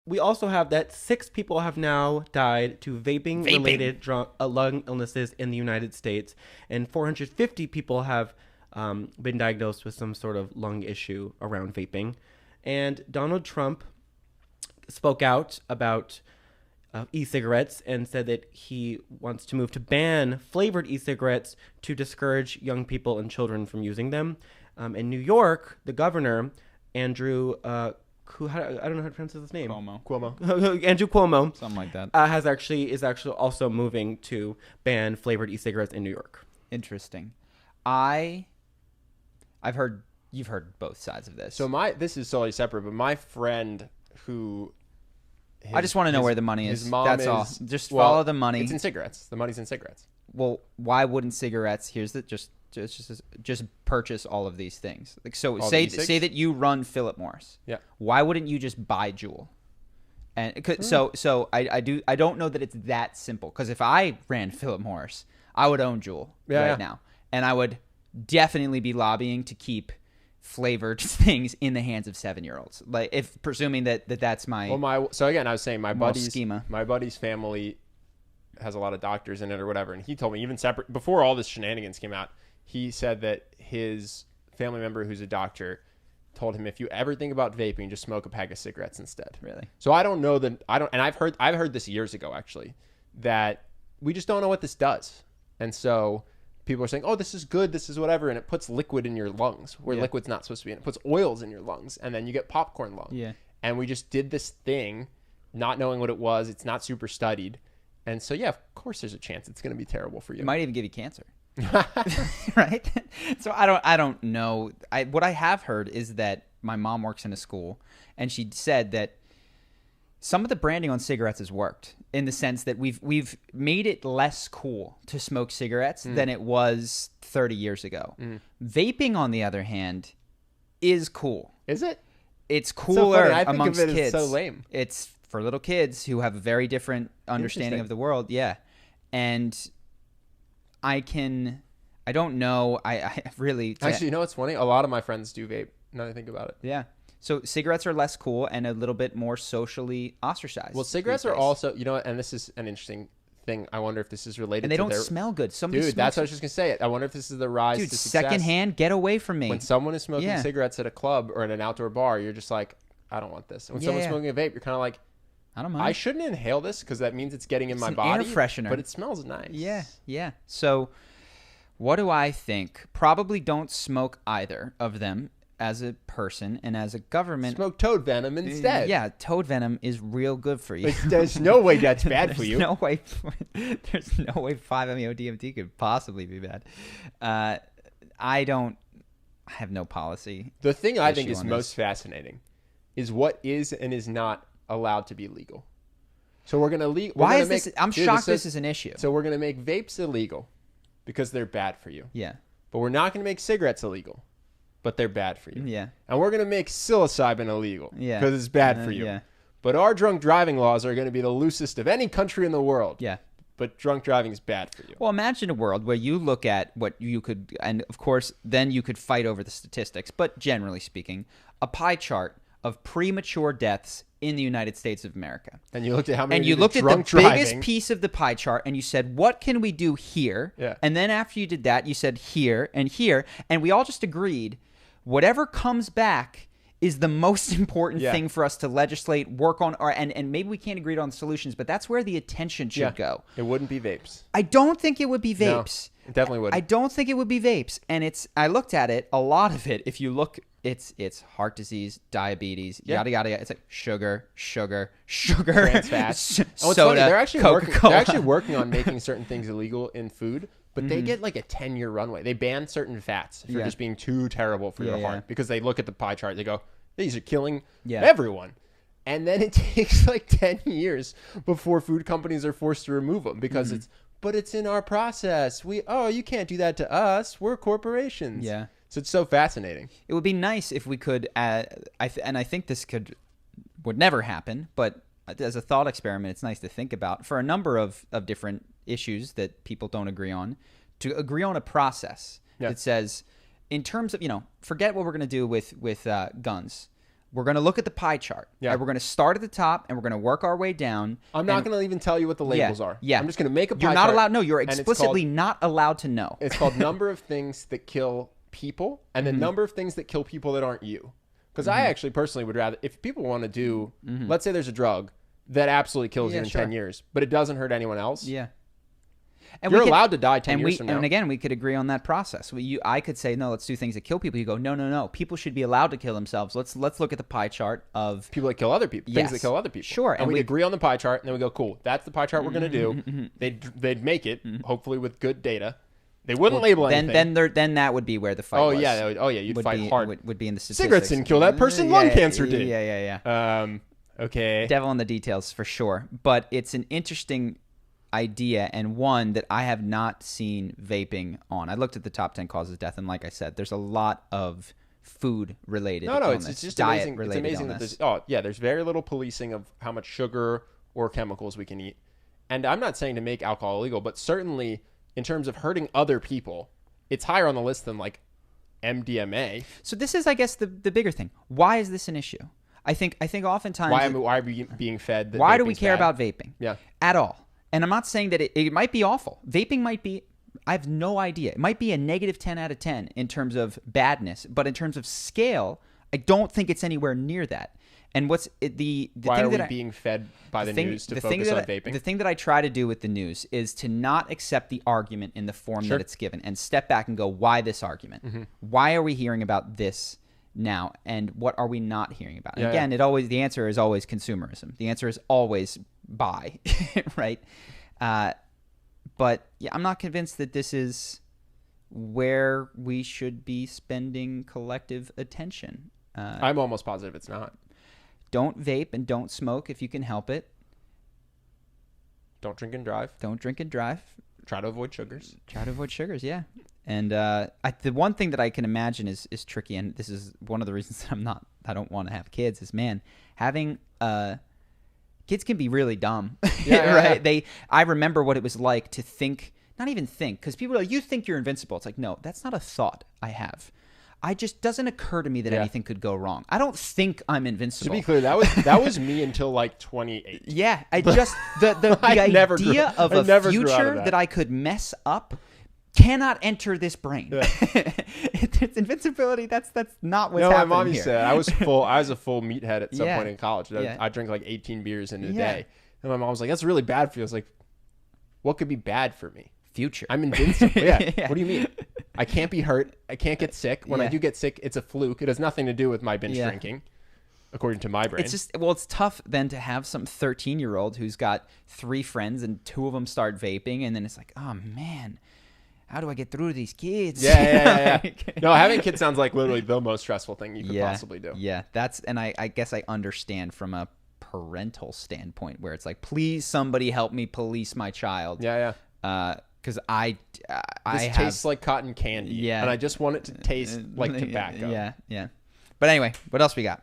we also have that 6 people have now died to vaping-related lung illnesses in the United States, and 450 people have been diagnosed with some sort of lung issue around vaping. And Donald Trump spoke out about e-cigarettes and said that he wants to move to ban flavored e-cigarettes to discourage young people and children from using them. In New York, the governor, Andrew I don't know how to pronounce his name. Cuomo. Andrew Cuomo. Something like that. is actually also moving to ban flavored e-cigarettes in New York. Interesting. I've heard you've heard both sides of this. So this is totally separate, but my friend who I just want to know where the money is. His mom That's all. Just follow the money. It's in cigarettes. The money's in cigarettes. Well, why wouldn't cigarettes? Here's the just purchase all of these things. Like so, say that you run Philip Morris. Yeah. Why wouldn't you just buy Juul? And so I don't know that it's that simple. Because if I ran Philip Morris, I would own Juul now, and I would definitely be lobbying to keep flavored things in the hands of 7-year-olds. Like if presuming that's my so again, I was saying my schema. My buddy's family has a lot of doctors in it or whatever, and he told me even separate before all this shenanigans came out, he said that his family member who's a doctor told him, if you ever think about vaping, just smoke a pack of cigarettes instead. Really? So I don't know and I've heard this years ago actually, that we just don't know what this does, and so people are saying, oh, this is good, this is whatever, and it puts liquid in your lungs where liquid's not supposed to be, and it puts oils in your lungs, and then you get popcorn lung. Yeah. And we just did this thing, not knowing what it was. It's not super studied, and so yeah, of course, there's a chance it's going to be terrible for you. It might even give you cancer. Right? So I don't know. What I have heard is that my mom works in a school, and she said that some of the branding on cigarettes has worked in the sense that we've made it less cool to smoke cigarettes than it was 30 years ago. Vaping, on the other hand, is cool. Is it? It's cooler so amongst kids. kids. It's so lame. It's for little kids who have a very different understanding of the world. Yeah. And I don't know. I really... Actually, you know what's funny? A lot of my friends do vape, now that I think about it. Yeah. So cigarettes are less cool and a little bit more socially ostracized. Well, cigarettes are also, you know, and this is an interesting thing. I wonder if this is related to and they don't smell good. Somebody Dude, that's what I was just going to say. I wonder if this is the rise to success. Secondhand, get away from me. When someone is smoking cigarettes at a club or at an outdoor bar, you're just like, I don't want this. When someone's smoking a vape, you're kind of like, I don't mind. I shouldn't inhale this because that means it's getting in my an body. Air freshener. But it smells nice. Yeah. So what do I think? Probably don't smoke either of them as a person, and as a government. Smoke toad venom instead. Yeah, toad venom is real good for you. There's no way that's bad for you. There's no way 5-MeO-DMT could possibly be bad. I have no policy. The thing I think is most fascinating is what is and is not allowed to be legal. So we're going to Why is this? I'm shocked this is an issue. So we're going to make vapes illegal because they're bad for you. Yeah. But we're not going to make cigarettes illegal, but they're bad for you. Yeah. And we're going to make psilocybin illegal because it's bad for you. Yeah. But our drunk driving laws are going to be the loosest of any country in the world. Yeah. But drunk driving is bad for you. Well, imagine a world where you look at what you could, and of course, then you could fight over the statistics, but generally speaking, a pie chart of premature deaths in the United States of America. And you looked at how many and you looked at the biggest piece of the pie chart, and you said, what can we do here? Yeah. And then after you did that, you said here, and we all just agreed whatever comes back is the most important thing for us to legislate, work on, and maybe we can't agree on solutions, but that's where the attention should go. It wouldn't be vapes. I don't think it would be vapes. No, it definitely wouldn't. I don't think it would be vapes. And I looked at it, a lot of it, if you look, it's heart disease, diabetes, yada, yada, yada. It's like sugar, trans fat. Soda, funny, they're actually working on making certain things illegal in food. But they get like a 10-year runway. They ban certain fats for just being too terrible for your heart because they look at the pie chart. They go, these are killing everyone. And then it takes like 10 years before food companies are forced to remove them because it's in our process. You can't do that to us. We're corporations. Yeah. So it's so fascinating. It would be nice if we could, and I think this would never happen, but as a thought experiment, it's nice to think about for a number of different issues that people don't agree on, to agree on a process that says, in terms of, forget what we're going to do with guns. we're going to look at the pie chart. Yeah. Right? We're going to start at the top, and we're going to work our way down. I'm not going to even tell you what the labels are. Yeah. I'm just going to make a pie You're not chart, allowed. No, you're explicitly not allowed to know. It's called number of things that kill people and the number of things that kill people that aren't you. Because I actually personally would rather, if people want to do, let's say there's a drug that absolutely kills you in 10 years, but it doesn't hurt anyone else. Yeah. And you're allowed to die 10 years from now. And again, we could agree on that process. I could say, no, let's do things that kill people. You go, no. People should be allowed to kill themselves. Let's look at the pie chart of people that kill other people. Things that kill other people. Sure. And we agree on the pie chart, and then we go, cool, that's the pie chart we're going to do. They'd make it, hopefully with good data. They wouldn't label anything. Then that would be where the fight was. You'd fight hard. Would be in the statistics. Cigarettes didn't kill that person. Lung cancer did. Yeah. Okay. Devil in the details for sure. But it's an interesting idea, and one that I have not seen vaping on. I looked at the top 10 causes of death, and like I said, there's a lot of food related. It's just amazing. It's amazing that there's very little policing of how much sugar or chemicals we can eat. And I'm not saying to make alcohol illegal, but certainly in terms of hurting other people, it's higher on the list than like MDMA. So this is, I guess, the bigger thing. Why is this an issue? I think oftentimes why are we being fed? Why do we care about vaping? Yeah. At all? And I'm not saying that it might be awful. Vaping might be, I have no idea. It might be a negative 10 out of 10 in terms of badness, but in terms of scale, I don't think it's anywhere near that. And what's the why thing are we that being fed by the news to focus on vaping? The thing that I try to do with the news is to not accept the argument in the form that it's given and step back and go, why this argument? Why are we hearing about this now, and what are we not hearing about? And again, the answer is always consumerism. The answer is always buy, right? But yeah, I'm not convinced that this is where we should be spending collective attention. I'm almost positive it's not. Don't vape and don't smoke if you can help it. Don't drink and drive. Don't drink and drive. Try to avoid sugars. Yeah. And the one thing that I can imagine is tricky, and this is one of the reasons that I don't want to have kids, is, man, having kids can be really dumb. Right? Yeah. I remember what it was like to think, not even think, because people are like, you think you're invincible. It's like, no, that's not a thought I have. I just doesn't occur to me that anything could go wrong. I don't think I'm invincible. To be clear, that was me until like 28. Yeah, I just the idea of a future that I could mess up cannot enter this brain. Yeah. It's invincibility. That's not what's happening here. My mom used to say I was a full meathead at some point in college. I drank like 18 beers in a day, and my mom was like, "That's really bad for you." I was like, "What could be bad for me?" Future. I'm invincible. Yeah. What do you mean? I can't be hurt. I can't get sick. When I do get sick, it's a fluke. It has nothing to do with my binge drinking, according to my brain. It's tough then to have some 13-year-old who's got 3 friends and 2 of them start vaping, and then it's like, oh man, how do I get through to these kids? Yeah. No, having kids sounds like literally the most stressful thing you could possibly do. Yeah, and I guess I understand from a parental standpoint where it's like, please somebody help me police my child. Yeah. Because this tastes like cotton candy. Yeah. And I just want it to taste like tobacco. Yeah. But anyway, what else we got?